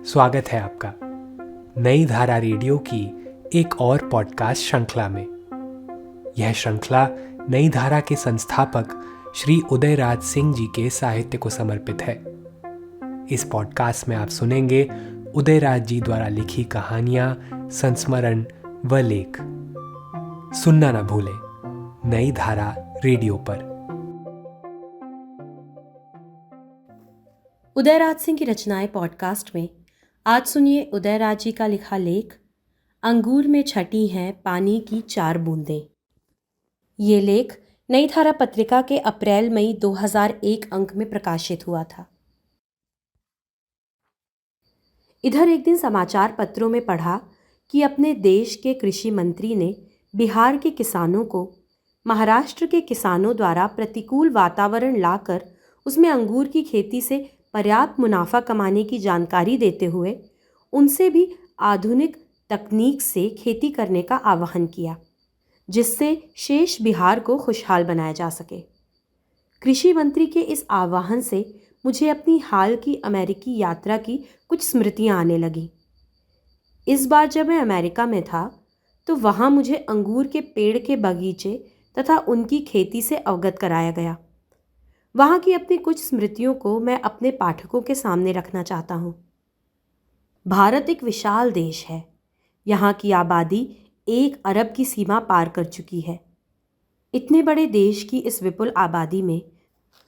स्वागत है आपका नई धारा रेडियो की एक और पॉडकास्ट श्रृंखला में। यह श्रृंखला नई धारा के संस्थापक श्री उदयराज सिंह जी के साहित्य को समर्पित है। इस पॉडकास्ट में आप सुनेंगे उदयराज जी द्वारा लिखी कहानियां, संस्मरण व लेख। सुनना न भूलें नई धारा रेडियो पर। उदयराज सिंह की रचनाएं पॉडकास्ट में आज सुनिए उदयराज जी का लिखा लेख अंगूर में छटी हैं पानी की 4 बूंदें। ये लेख नई धारा पत्रिका के अप्रैल मई 2001 अंक में प्रकाशित हुआ था। इधर एक दिन समाचार पत्रों में पढ़ा कि अपने देश के कृषि मंत्री ने बिहार के किसानों को महाराष्ट्र के किसानों द्वारा प्रतिकूल वातावरण लाकर उसमें अंगूर की खेती से पर्याप्त मुनाफा कमाने की जानकारी देते हुए उनसे भी आधुनिक तकनीक से खेती करने का आह्वान किया, जिससे शेष बिहार को खुशहाल बनाया जा सके। कृषि मंत्री के इस आह्वान से मुझे अपनी हाल की अमेरिकी यात्रा की कुछ स्मृतियां आने लगी। इस बार जब मैं अमेरिका में था तो वहाँ मुझे अंगूर के पेड़ के बगीचे तथा उनकी खेती से अवगत कराया गया। वहाँ की अपनी कुछ स्मृतियों को मैं अपने पाठकों के सामने रखना चाहता हूँ। भारत एक विशाल देश है। यहाँ की आबादी 1 अरब की सीमा पार कर चुकी है। इतने बड़े देश की इस विपुल आबादी में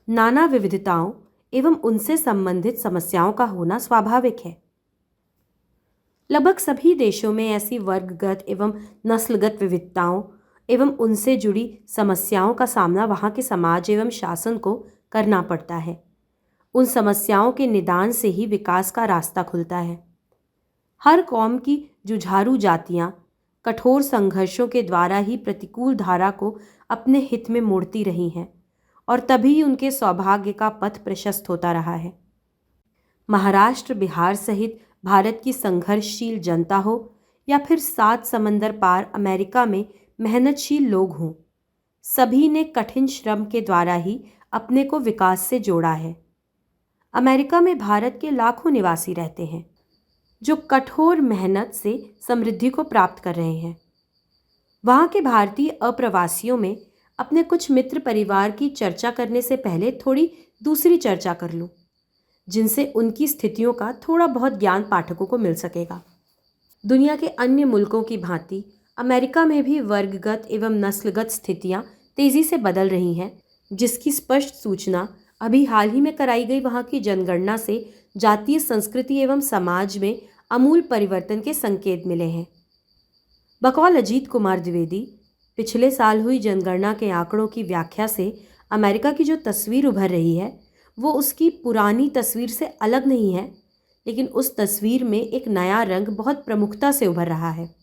नाना विविधताओं एवं उनसे संबंधित समस्याओं का होना स्वाभाविक है। लगभग सभी देशों में ऐसी वर्गगत एवं नस्लगत विविधताओं एवं उनसे जुड़ी समस्याओं का सामना वहाँ के समाज एवं शासन को करना पड़ता है। उन समस्याओं के निदान से ही विकास का रास्ता खुलता है। हर कौम की जुझारू जातियाँ कठोर संघर्षों के द्वारा ही प्रतिकूल धारा को अपने हित में मोड़ती रही हैं और तभी उनके सौभाग्य का पथ प्रशस्त होता रहा है। महाराष्ट्र, बिहार सहित भारत की संघर्षशील जनता हो या फिर 7 समंदर पार अमेरिका में मेहनतशील लोग हों, सभी ने कठिन श्रम के द्वारा ही अपने को विकास से जोड़ा है। अमेरिका में भारत के लाखों निवासी रहते हैं जो कठोर मेहनत से समृद्धि को प्राप्त कर रहे हैं। वहाँ के भारतीय अप्रवासियों में अपने कुछ मित्र परिवार की चर्चा करने से पहले थोड़ी दूसरी चर्चा कर लूँ, जिनसे उनकी स्थितियों का थोड़ा बहुत ज्ञान पाठकों को मिल सकेगा। दुनिया के अन्य मुल्कों की भांति अमेरिका में भी वर्गगत एवं नस्लगत स्थितियाँ तेज़ी से बदल रही हैं, जिसकी स्पष्ट सूचना अभी हाल ही में कराई गई वहाँ की जनगणना से जातीय संस्कृति एवं समाज में अमूल परिवर्तन के संकेत मिले हैं। बकौल अजीत कुमार द्विवेदी, पिछले साल हुई जनगणना के आंकड़ों की व्याख्या से अमेरिका की जो तस्वीर उभर रही है वो उसकी पुरानी तस्वीर से अलग नहीं है, लेकिन उस तस्वीर में एक नया रंग बहुत प्रमुखता से उभर रहा है।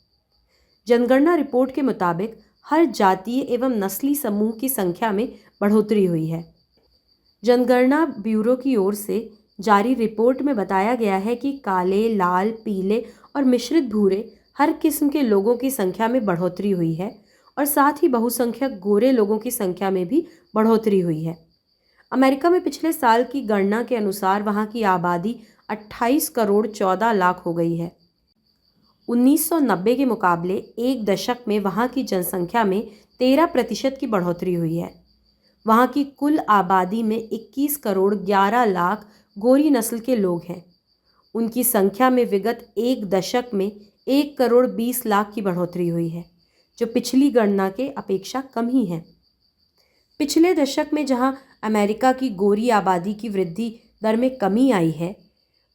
जनगणना रिपोर्ट के मुताबिक हर जातीय एवं नस्ली समूह की संख्या में बढ़ोतरी हुई है। जनगणना ब्यूरो की ओर से जारी रिपोर्ट में बताया गया है कि काले, लाल, पीले और मिश्रित भूरे हर किस्म के लोगों की संख्या में बढ़ोतरी हुई है और साथ ही बहुसंख्यक गोरे लोगों की संख्या में भी बढ़ोतरी हुई है। अमेरिका में पिछले साल की गणना के अनुसार वहाँ की आबादी 28 करोड़ 14 लाख हो गई है। 1990 के मुकाबले एक दशक में वहाँ की जनसंख्या में 13% की बढ़ोतरी हुई है। वहाँ की कुल आबादी में 21 करोड़ 11 लाख गोरी नस्ल के लोग हैं। उनकी संख्या में विगत एक दशक में 1 करोड़ 20 लाख की बढ़ोतरी हुई है, जो पिछली गणना के अपेक्षा कम ही है। पिछले दशक में जहाँ अमेरिका की गोरी आबादी की वृद्धि दर में कमी आई है,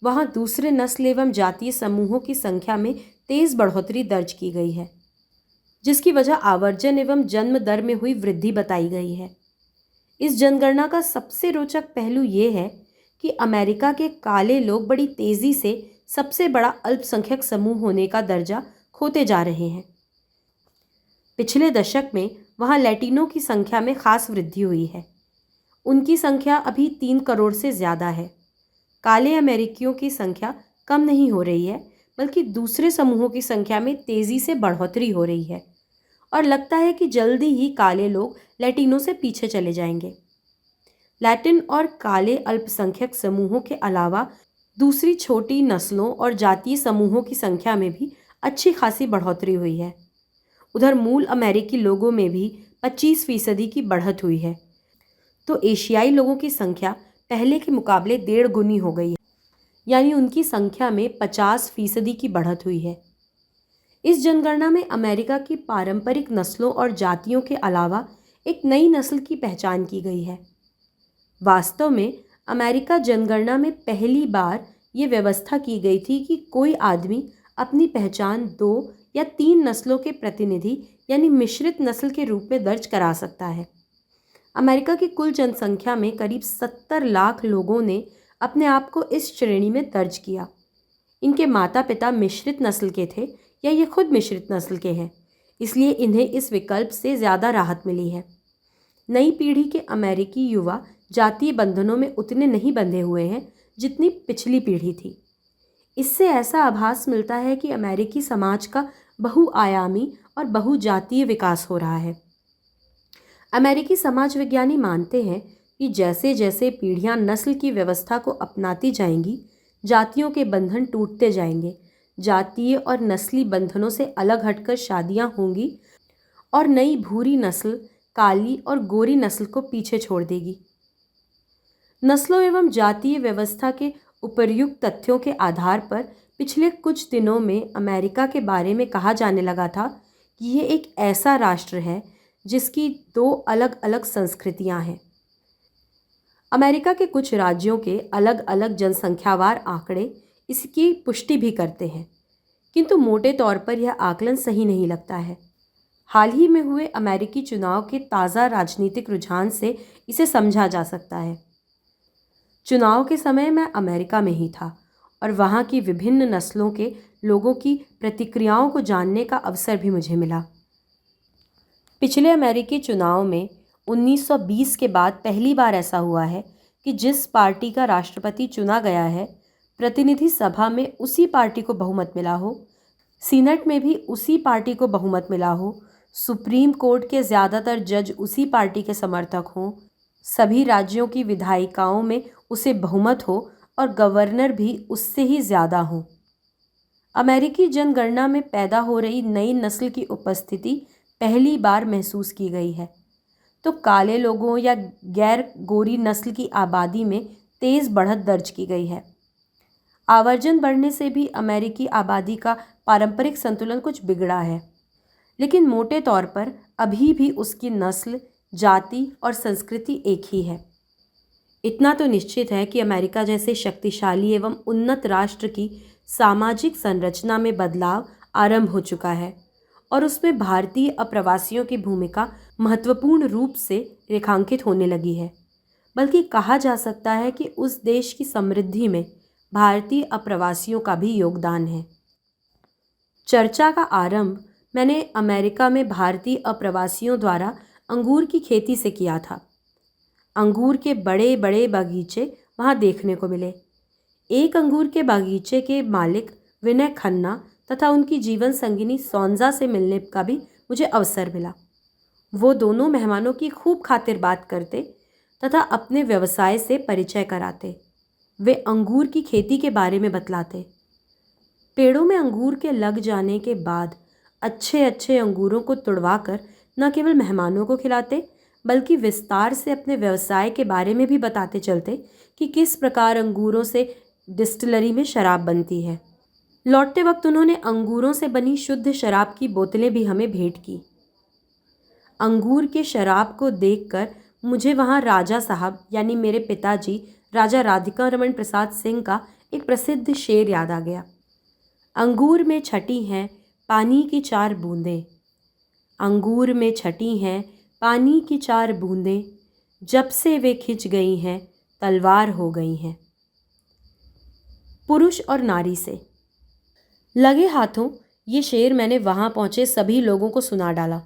वहाँ दूसरे नस्ल एवं जातीय समूहों की संख्या में तेज़ बढ़ोतरी दर्ज की गई है, जिसकी वजह आवर्जन एवं जन्म दर में हुई वृद्धि बताई गई है। इस जनगणना का सबसे रोचक पहलू ये है कि अमेरिका के काले लोग बड़ी तेज़ी से सबसे बड़ा अल्पसंख्यक समूह होने का दर्जा खोते जा रहे हैं। पिछले दशक में वहाँ लैटिनों की संख्या में खास वृद्धि हुई है। उनकी संख्या अभी 3 करोड़ से ज़्यादा है। काले अमेरिकियों की संख्या कम नहीं हो रही है, बल्कि दूसरे समूहों की संख्या में तेज़ी से बढ़ोतरी हो रही है और लगता है कि जल्दी ही काले लोग लैटिनों से पीछे चले जाएंगे। लैटिन और काले अल्पसंख्यक समूहों के अलावा दूसरी छोटी नस्लों और जातीय समूहों की संख्या में भी अच्छी खासी बढ़ोतरी हुई है। उधर मूल अमेरिकी लोगों में भी 25% की बढ़त हुई है, तो एशियाई लोगों की संख्या पहले के मुकाबले 1.5 गुनी हो गई है, यानी उनकी संख्या में 50% की बढ़त हुई है। इस जनगणना में अमेरिका की पारंपरिक नस्लों और जातियों के अलावा एक नई नस्ल की पहचान की गई है। वास्तव में अमेरिका जनगणना में पहली बार ये व्यवस्था की गई थी कि कोई आदमी अपनी पहचान 2 या 3 नस्लों के प्रतिनिधि यानी मिश्रित नस्ल के रूप में दर्ज करा सकता है। अमेरिका की कुल जनसंख्या में करीब 70 लाख लोगों ने अपने आप को इस श्रेणी में दर्ज किया। इनके माता पिता मिश्रित नस्ल के थे या ये खुद मिश्रित नस्ल के हैं, इसलिए इन्हें इस विकल्प से ज़्यादा राहत मिली है। नई पीढ़ी के अमेरिकी युवा जातीय बंधनों में उतने नहीं बंधे हुए हैं जितनी पिछली पीढ़ी थी। इससे ऐसा आभास मिलता है कि अमेरिकी समाज का बहुआयामी और बहुजातीय विकास हो रहा है। अमेरिकी समाज विज्ञानी मानते हैं कि जैसे जैसे पीढ़ियां नस्ल की व्यवस्था को अपनाती जाएंगी, जातियों के बंधन टूटते जाएंगे, जातीय और नस्ली बंधनों से अलग हटकर शादियां होंगी और नई भूरी नस्ल काली और गोरी नस्ल को पीछे छोड़ देगी। नस्लों एवं जातीय व्यवस्था के उपर्युक्त तथ्यों के आधार पर पिछले कुछ दिनों में अमेरिका के बारे में कहा जाने लगा था कि ये एक ऐसा राष्ट्र है जिसकी 2 अलग अलग संस्कृतियां हैं। अमेरिका के कुछ राज्यों के अलग अलग जनसंख्यावार आंकड़े इसकी पुष्टि भी करते हैं, किंतु मोटे तौर पर यह आकलन सही नहीं लगता है। हाल ही में हुए अमेरिकी चुनाव के ताज़ा राजनीतिक रुझान से इसे समझा जा सकता है। चुनाव के समय मैं अमेरिका में ही था और वहाँ की विभिन्न नस्लों के लोगों की प्रतिक्रियाओं को जानने का अवसर भी मुझे मिला। पिछले अमेरिकी चुनाव में 1920 के बाद पहली बार ऐसा हुआ है कि जिस पार्टी का राष्ट्रपति चुना गया है, प्रतिनिधि सभा में उसी पार्टी को बहुमत मिला हो, सीनेट में भी उसी पार्टी को बहुमत मिला हो, सुप्रीम कोर्ट के ज़्यादातर जज उसी पार्टी के समर्थक हों, सभी राज्यों की विधायिकाओं में उसे बहुमत हो और गवर्नर भी उससे ही ज़्यादा हों। अमेरिकी जनगणना में पैदा हो रही नई नस्ल की उपस्थिति पहली बार महसूस की गई है, तो काले लोगों या गैर गोरी नस्ल की आबादी में तेज़ बढ़त दर्ज की गई है। आवर्जन बढ़ने से भी अमेरिकी आबादी का पारंपरिक संतुलन कुछ बिगड़ा है, लेकिन मोटे तौर पर अभी भी उसकी नस्ल, जाति और संस्कृति एक ही है। इतना तो निश्चित है कि अमेरिका जैसे शक्तिशाली एवं उन्नत राष्ट्र की सामाजिक संरचना में बदलाव आरंभ हो चुका है और उसमें भारतीय अप्रवासियों की भूमिका महत्वपूर्ण रूप से रेखांकित होने लगी है। बल्कि कहा जा सकता है कि उस देश की समृद्धि में भारतीय अप्रवासियों का भी योगदान है। चर्चा का आरंभ मैंने अमेरिका में भारतीय अप्रवासियों द्वारा अंगूर की खेती से किया था। अंगूर के बड़े बड़े बागीचे वहाँ देखने को मिले। एक अंगूर के बागीचे के मालिक विनय खन्ना तथा उनकी जीवन संगिनी सौंजा से मिलने का भी मुझे अवसर मिला। वो दोनों मेहमानों की खूब खातिर बात करते तथा अपने व्यवसाय से परिचय कराते। वे अंगूर की खेती के बारे में बतलाते। पेड़ों में अंगूर के लग जाने के बाद अच्छे अच्छे अंगूरों को तुड़वाकर न केवल मेहमानों को खिलाते बल्कि विस्तार से अपने व्यवसाय के बारे में भी बताते चलते कि किस प्रकार अंगूरों से डिस्टिलरी में शराब बनती है। लौटते वक्त उन्होंने अंगूरों से बनी शुद्ध शराब की बोतलें भी हमें भेंट की। अंगूर के शराब को देखकर मुझे वहाँ राजा साहब यानी मेरे पिताजी राजा राधिका रमन प्रसाद सिंह का एक प्रसिद्ध शेर याद आ गया। अंगूर में छटी हैं पानी की 4 बूंदें, अंगूर में छटी हैं पानी की 4 बूंदें, जब से वे खिंच गई हैं तलवार हो गई हैं। पुरुष और नारी से लगे हाथों ये शेर मैंने वहाँ पहुँचे सभी लोगों को सुना डाला।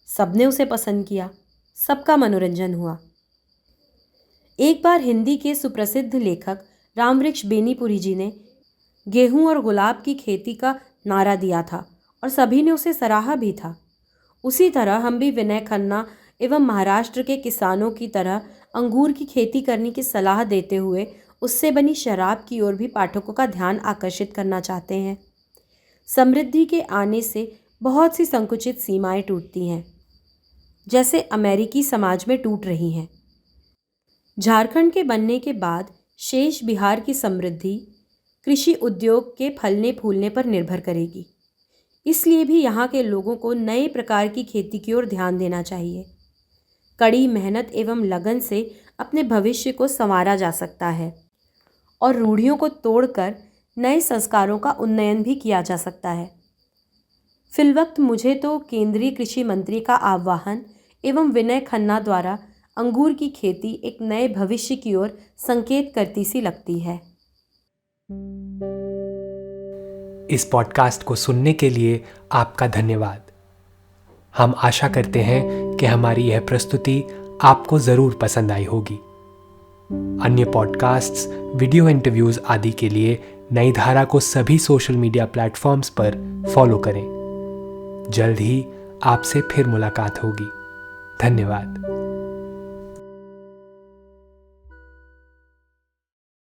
सबने उसे पसंद किया, सबका मनोरंजन हुआ। एक बार हिंदी के सुप्रसिद्ध लेखक रामवृक्ष बेनीपुरी जी ने गेहूं और गुलाब की खेती का नारा दिया था और सभी ने उसे सराहा भी था। उसी तरह हम भी विनय खन्ना एवं महाराष्ट्र के किसानों की तरह अंगूर की खेती करने की सलाह देते हुए उससे बनी शराब की ओर भी पाठकों का ध्यान आकर्षित करना चाहते हैं। समृद्धि के आने से बहुत सी संकुचित सीमाएं टूटती हैं, जैसे अमेरिकी समाज में टूट रही हैं। झारखंड के बनने के बाद शेष बिहार की समृद्धि कृषि उद्योग के फलने फूलने पर निर्भर करेगी। इसलिए भी यहाँ के लोगों को नए प्रकार की खेती की ओर ध्यान देना चाहिए। कड़ी मेहनत एवं लगन से अपने भविष्य को संवारा जा सकता है और रूढ़ियों को तोड़कर नए संस्कारों का उन्नयन भी किया जा सकता है। फिलवक्त मुझे तो केंद्रीय कृषि मंत्री का आह्वान एवं विनय खन्ना द्वारा अंगूर की खेती एक नए भविष्य की ओर संकेत करती सी लगती है। इस पॉडकास्ट को सुनने के लिए आपका धन्यवाद। हम आशा करते हैं कि हमारी यह प्रस्तुति आपको ज़रूर पसंद आई होगी। अन्य पॉडकास्ट्स, वीडियो इंटरव्यूज़ आदि के लिए नई धारा को सभी सोशल मीडिया प्लेटफॉर्म्स पर फॉलो करें। जल्द ही आपसे फिर मुलाकात होगी। धन्यवाद।